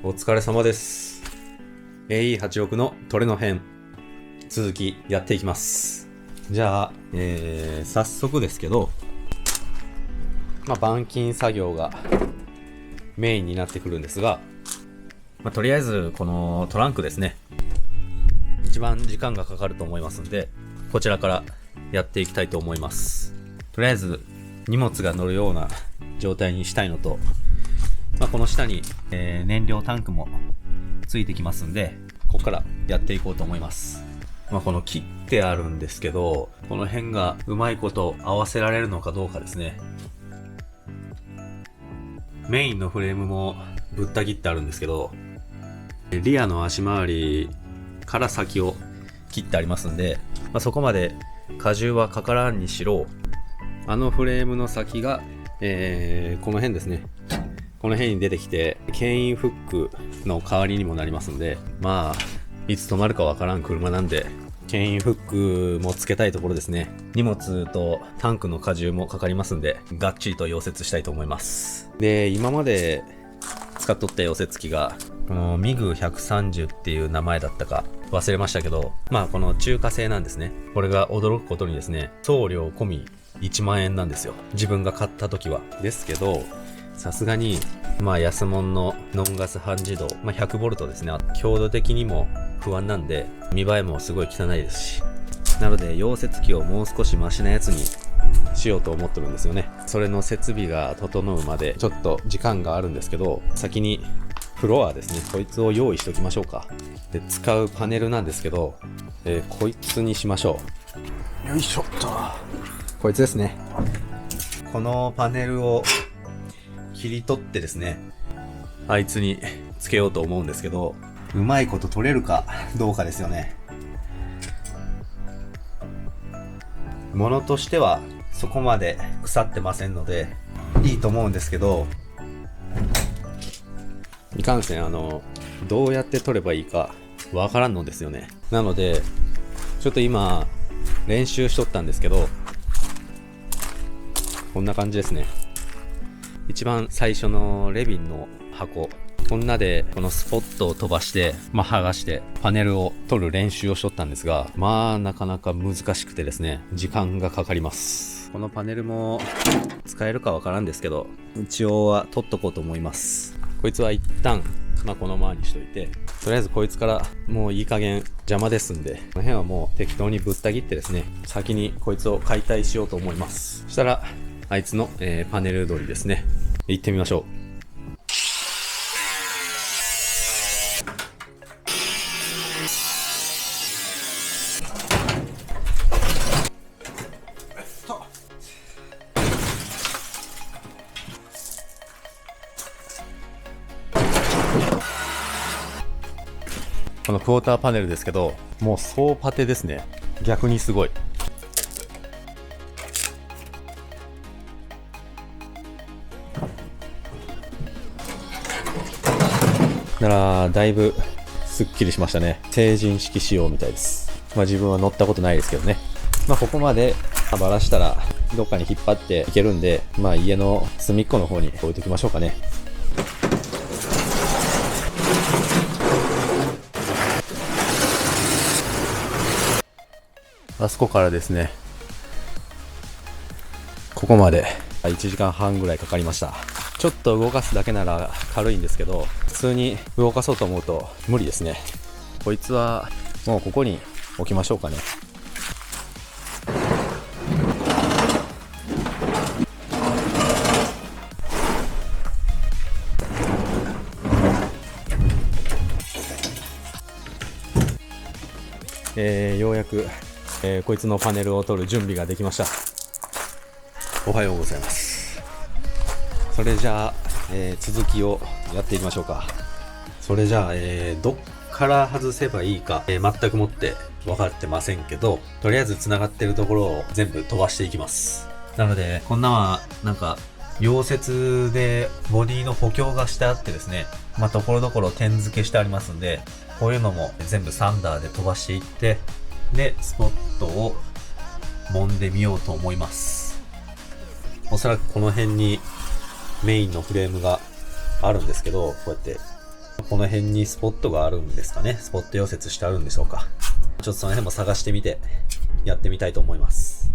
お疲れ様です。AE86 のトレノ編、続きやっていきます。じゃあ、早速ですけど、板金作業がメインになってくるんですが、とりあえずこのトランクですね。一番時間がかかると思いますので、こちらからやっていきたいと思います。とりあえず荷物が乗るような状態にしたいのと、この下に、燃料タンクもついてきますんで、ここからやっていこうと思います。この切ってあるんですけど、この辺がうまいこと合わせられるのかどうかですね。メインのフレームもぶった切ってあるんですけど、リアの足回りから先を切ってありますんで、そこまで荷重はかからんにしろ、あのフレームの先が、この辺ですね。この辺に出てきて、牽引フックの代わりにもなりますんで、いつ止まるかわからん車なんで、牽引フックもつけたいところですね。荷物とタンクの荷重もかかりますんで、がっちりと溶接したいと思います。で、今まで使っとった溶接機が、このミグ130っていう名前だったか忘れましたけど、この中華製なんですね。これが驚くことにですね、送料込み1万円なんですよ。自分が買った時は。ですけど、さすがに、安物のノンガス半自動、100V ですね。強度的にも不安なんで、見栄えもすごい汚いですし。なので、溶接機をもう少しマシなやつにしようと思ってるんですよね。それの設備が整うまで、ちょっと時間があるんですけど、先にフロアですね。こいつを用意しておきましょうか。で、使うパネルなんですけど、こいつにしましょう。よいしょっと。こいつですね。このパネルを切り取ってですね、あいつにつけようと思うんですけど、うまいこと取れるかどうかですよね。ものとしてはそこまで腐ってませんのでいいと思うんですけど、いかんせんどうやって取ればいいかわからんのですよね。なのでちょっと今練習しとったんですけど、こんな感じですね。一番最初のレビンの箱、こんなでこのスポットを飛ばして、剥がしてパネルを取る練習をしとったんですが、なかなか難しくてですね、時間がかかります。このパネルも使えるかわからんですけど、一応は取っとこうと思います。こいつは一旦このままにしといて、とりあえずこいつからもういい加減邪魔ですんで、この辺はもう適当にぶった切ってですね、先にこいつを解体しようと思います。そしたらあいつの、パネル取りですね。行ってみましょう。このクォーターパネルですけど、もう総パテですね。逆にすごい。だからだいぶすっきりしましたね。成人式仕様みたいです。自分は乗ったことないですけどね。ここまでばらしたらどっかに引っ張っていけるんで、家の隅っこの方に置いときましょうかね。あそこからですね、ここまで1時間半ぐらいかかりました。ちょっと動かすだけなら軽いんですけど、普通に動かそうと思うと無理ですね。こいつはもうここに置きましょうかね。ようやく、こいつのパネルを取る準備ができました。おはようございます。それじゃあ、続きをやっていきましょうか。それじゃあ、どっから外せばいいか、全くもって分かってませんけど、とりあえず繋がってるところを全部飛ばしていきます。なので、こんなは溶接でボディの補強がしてあってですね、ところどころ点付けしてありますんで、こういうのも全部サンダーで飛ばしていって、で、スポットを揉んでみようと思います。おそらくこの辺にメインのフレームがあるんですけど、こうやってこの辺にスポットがあるんですかね。スポット溶接してあるんでしょうか。ちょっとその辺も探してみて、やってみたいと思います。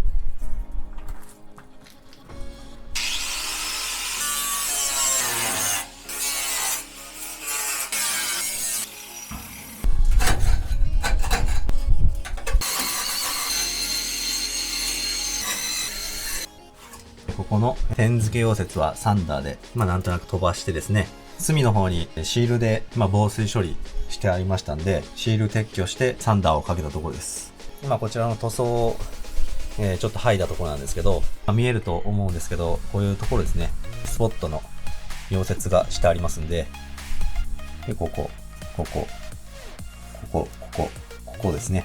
ここの点付け溶接はサンダーで、なんとなく飛ばしてですね、隅の方にシールで、防水処理してありましたんで、シール撤去してサンダーをかけたところです。今こちらの塗装を、ちょっと剥いだところなんですけど、見えると思うんですけど、こういうところですね、スポットの溶接がしてありますんで、で、ここですね。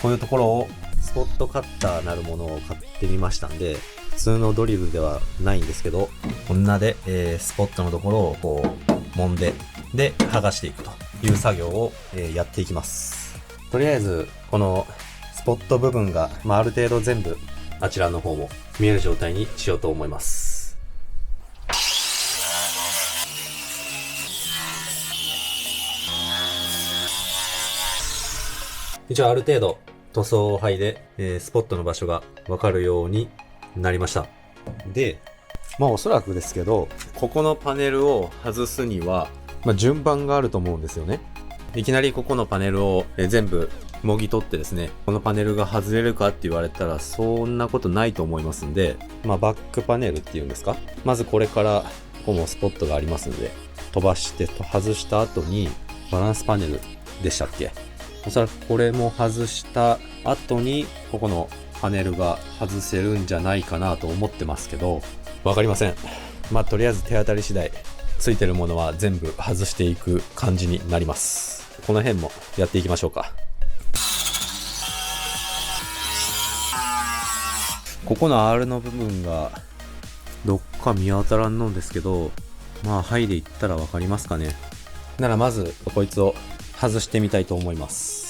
こういうところをスポットカッターなるものを買ってみましたんで、普通のドリルではないんですけど、こんなで、スポットのところをこう揉んで、で剥がしていくという作業を、やっていきます。とりあえずこのスポット部分が、ある程度全部あちらの方も見える状態にしようと思います。一応ある程度塗装を剥いで、スポットの場所がわかるようになりました。で、おそらくですけど、ここのパネルを外すには、順番があると思うんですよね。いきなりここのパネルを全部もぎ取ってですね、このパネルが外れるかって言われたらそんなことないと思いますんで、バックパネルっていうんですか。まずこれからここもスポットがありますんで、飛ばして外した後にバランスパネルでしたっけ。おそらくこれも外した後にここのパネルが外せるんじゃないかなと思ってますけど、わかりません。とりあえず手当たり次第、ついてるものは全部外していく感じになります。この辺もやっていきましょうか。ここの R の部分がどっか見当たらんのんですけど、剥いでいったらわかりますかね。ならまずこいつを外してみたいと思います。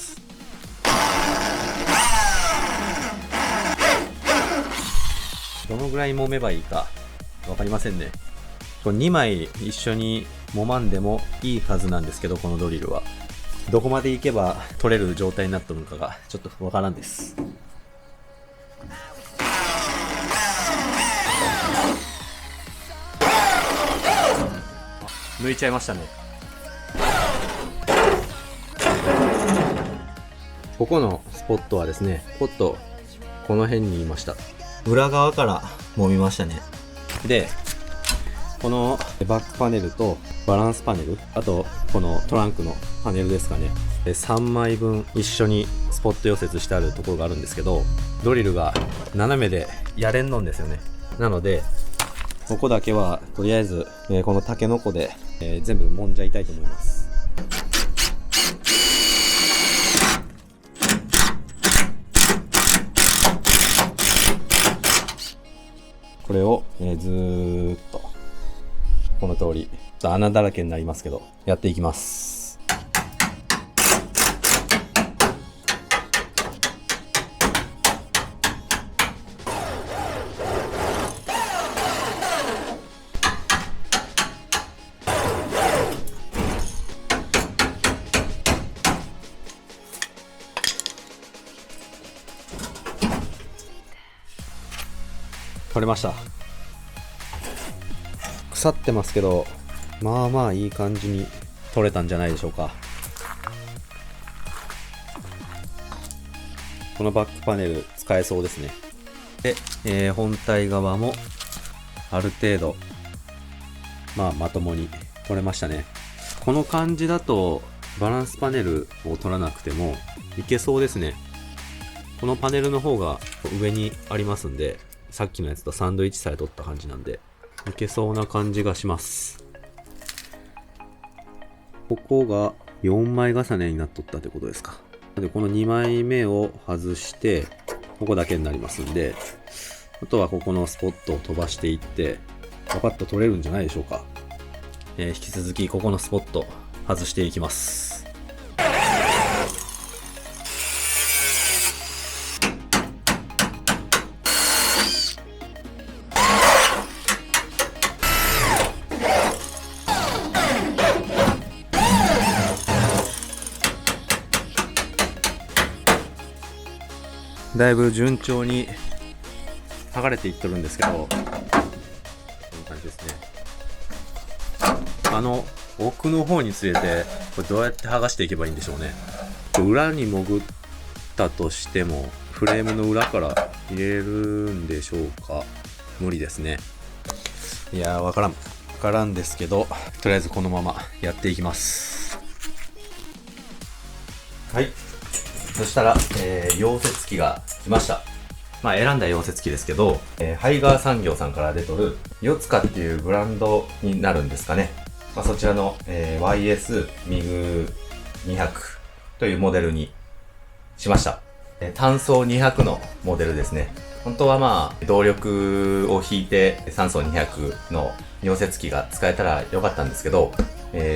どのぐらい揉めばいいかわかりませんね。これ2枚一緒に揉まんでもいいはずなんですけど、このドリルはどこまでいけば取れる状態になったのかがちょっとわからんです。抜いちゃいましたね。ここのスポットはですね、ポットこの辺にいました。裏側から揉みましたね。で、このバックパネルとバランスパネル、あとこのトランクのパネルですかね、3枚分一緒にスポット溶接してあるところがあるんですけど、ドリルが斜めでやれんのんですよね。なのでここだけはとりあえず、このタケノコで、全部揉んじゃいたいと思います。これを、ずーっとこの通り穴だらけになりますけどやっていきます。取れました。腐ってますけど、いい感じに取れたんじゃないでしょうか。このバックパネル使えそうですね。で、本体側もある程度まともに取れましたね。この感じだとバランスパネルを取らなくてもいけそうですね。このパネルの方が上にありますんで、さっきのやつとサンドイッチさえ取った感じなんでいけそうな感じがします。ここが4枚重ねになっとったってことですか。で、この2枚目を外してここだけになりますんで、あとはここのスポットを飛ばしていってパパッと取れるんじゃないでしょうか。引き続きここのスポット外していきます。だいぶ順調に剥がれていっとるんですけど、こういう感じですね。奥の方につれて、これどうやって剥がしていけばいいんでしょうね。裏に潜ったとしても、フレームの裏から入れるんでしょうか。無理ですね。いやー、わからんですけど、とりあえずこのままやっていきます。はい。そしたら、溶接機が来ました。選んだ溶接機ですけど、ハイガー産業さんから出とる、ヨツカっていうブランドになるんですかね。そちらの、YS MIG200 というモデルにしました。単層200のモデルですね。本当は動力を引いて3層200の溶接機が使えたらよかったんですけど、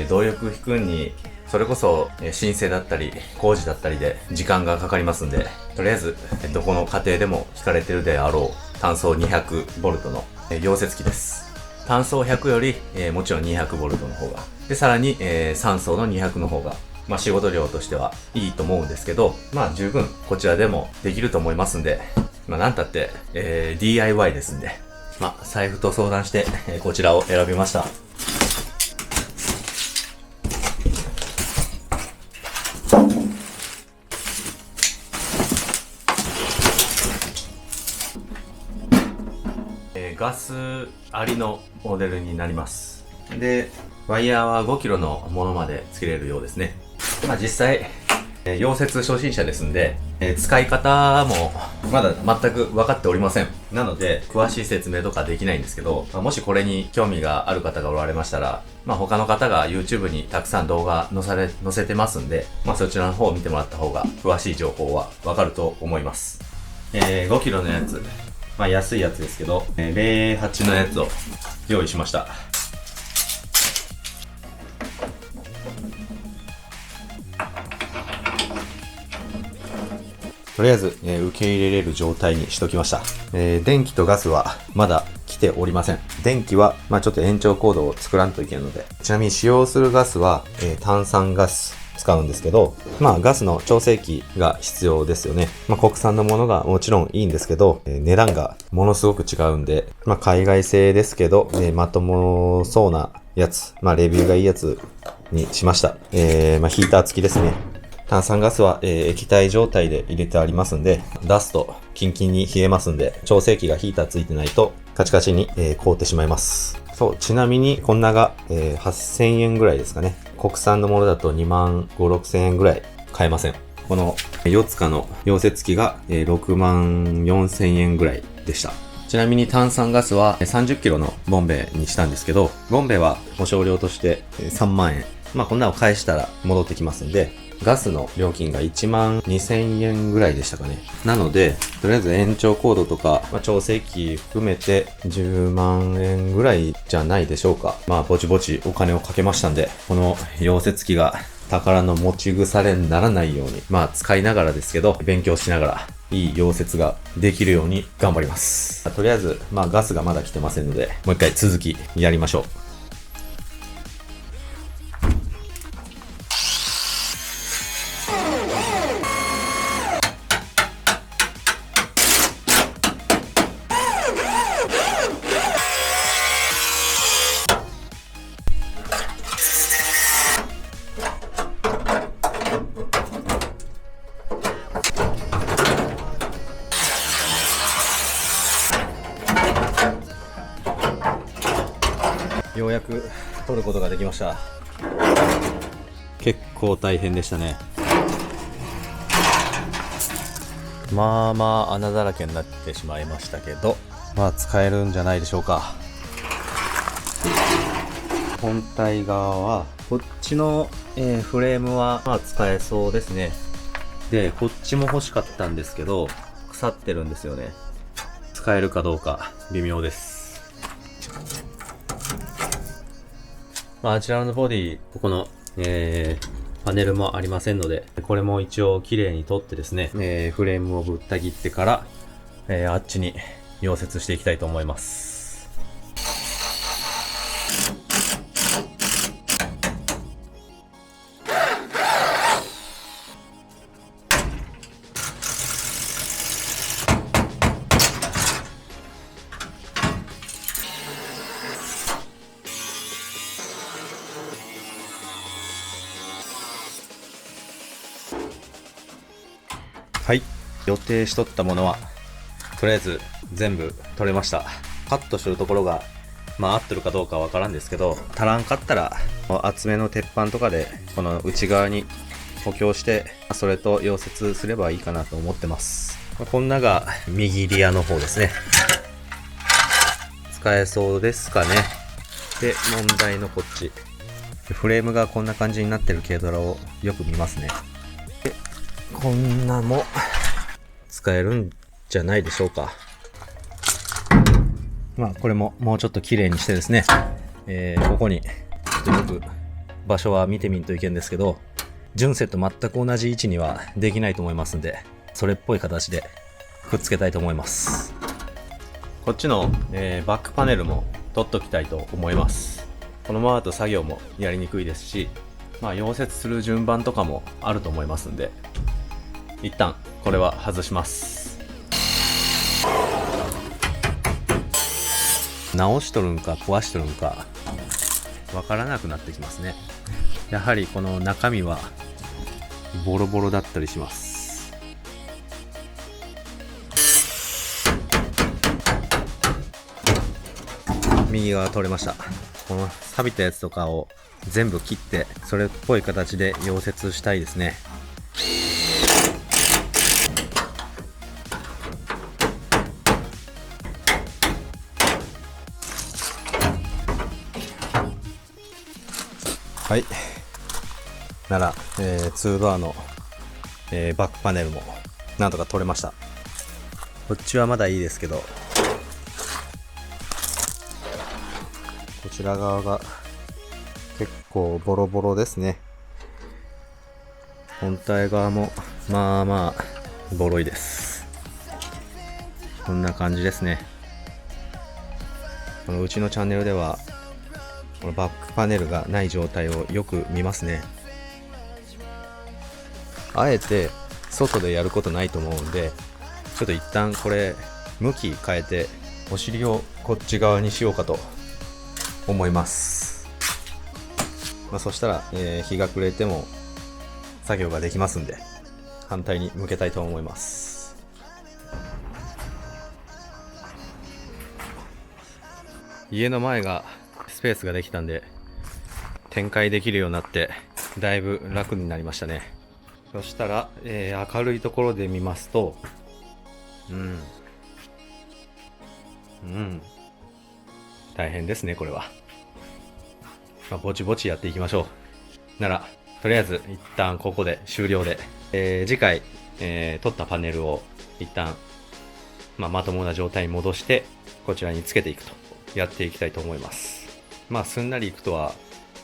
動力引くにそれこそ申請だったり工事だったりで時間がかかりますんで、とりあえずどこの家庭でも引かれてるであろう単層 200V の溶接機です。単層100よりもちろん 200V の方がで、さらに3層の200の方が仕事量としてはいいと思うんですけど、十分こちらでもできると思いますんで、なんたって、DIY ですんで、財布と相談して、こちらを選びました。ガスありのモデルになります。で、ワイヤーは 5kg のものまで付けれるようですね。実際、溶接初心者ですんで、使い方もまだ全く分かっておりません。なので、詳しい説明とかできないんですけど、もしこれに興味がある方がおられましたら、他の方が YouTube にたくさん動画載せてますんで、そちらの方を見てもらった方が詳しい情報は分かると思います。5kg のやつ、安いやつですけど、08のやつを用意しました。とりあえず、受け入れれる状態にしときました。電気とガスはまだ来ておりません。電気は、ちょっと延長コードを作らんといけんので。ちなみに使用するガスは、炭酸ガス使うんですけど、ガスの調整器が必要ですよね。国産のものがもちろんいいんですけど、値段がものすごく違うんで、海外製ですけど、まともそうなやつ、レビューがいいやつにしました。ヒーター付きですね。炭酸ガスは、液体状態で入れてありますんで、出すとキンキンに冷えますんで、調整器がヒーターついてないとカチカチに、凍ってしまいます。そう、ちなみにこんなが、8000円ぐらいですかね。国産のものだと2万5、6000円ぐらい買えません。このヨツカの溶接機が、6万4000円ぐらいでした。ちなみに炭酸ガスは 30kg のボンベにしたんですけど、ボンベは保証料として3万円。こんなの返したら戻ってきますんで、ガスの料金が1万2000円ぐらいでしたかね。なので、とりあえず延長コードとか、調整器含めて10万円ぐらいじゃないでしょうか。ぼちぼちお金をかけましたんで、この溶接機が宝の持ち腐れにならないように、使いながらですけど、勉強しながら、いい溶接ができるように頑張ります。とりあえず、ガスがまだ来てませんので、もう一回続きやりましょう。ようやく取ることができました。結構大変でしたね。穴だらけになってしまいましたけど、使えるんじゃないでしょうか。本体側はこっちの、フレームは使えそうですね。で、こっちも欲しかったんですけど腐ってるんですよね。使えるかどうか微妙です。あちらのボディ、ここの、パネルもありませんので、これも一応綺麗に取ってですね、フレームをぶった切ってから、あっちに溶接していきたいと思います。予定しとったものはとりあえず全部取れました。カットするところが合ってるかどうかわからんですけど、足らんかったら厚めの鉄板とかでこの内側に補強してそれと溶接すればいいかなと思ってます。こんなが右リアの方ですね。使えそうですかね。で、問題のこっちフレームがこんな感じになってる軽トラをよく見ますね。で、こんなも使えるんじゃないでしょうか。これももうちょっと綺麗にしてですね、ここにちょっとよく場所は見てみんといけんですけど、純正と全く同じ位置にはできないと思いますんで、それっぽい形でくっつけたいと思います。こっちの、バックパネルも取っときたいと思います。このままだと作業もやりにくいですし、溶接する順番とかもあると思いますんで、一旦これは外します。直しとるんか壊しとるんかわからなくなってきますね。やはりこの中身はボロボロだったりします。右側取れました。この錆びたやつとかを全部切ってそれっぽい形で溶接したいですね。はい。なら、2ドアの、バックパネルもなんとか取れました。こっちはまだいいですけど、こちら側が結構ボロボロですね。本体側もボロいです。こんな感じですね。このうちのチャンネルではこのバックパネルがない状態をよく見ますね。あえて外でやることないと思うんで、ちょっと一旦これ向き変えてお尻をこっち側にしようかと思います。そしたら、日が暮れても作業ができますんで、反対に向けたいと思います。家の前がスペースができたんで展開できるようになってだいぶ楽になりましたね。そしたら、明るいところで見ますと大変ですねこれは。ぼちぼちやっていきましょう。ならとりあえず一旦ここで終了で、次回、取ったパネルを一旦、まともな状態に戻してこちらにつけていくとやっていきたいと思います。すんなりいくとは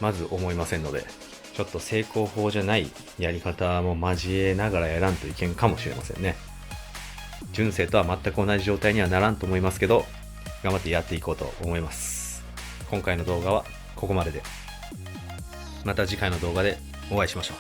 まず思いませんので、ちょっと成功法じゃないやり方も交えながらやらんといけんかもしれませんね。純正とは全く同じ状態にはならんと思いますけど、頑張ってやっていこうと思います。今回の動画はここまでで、また次回の動画でお会いしましょう。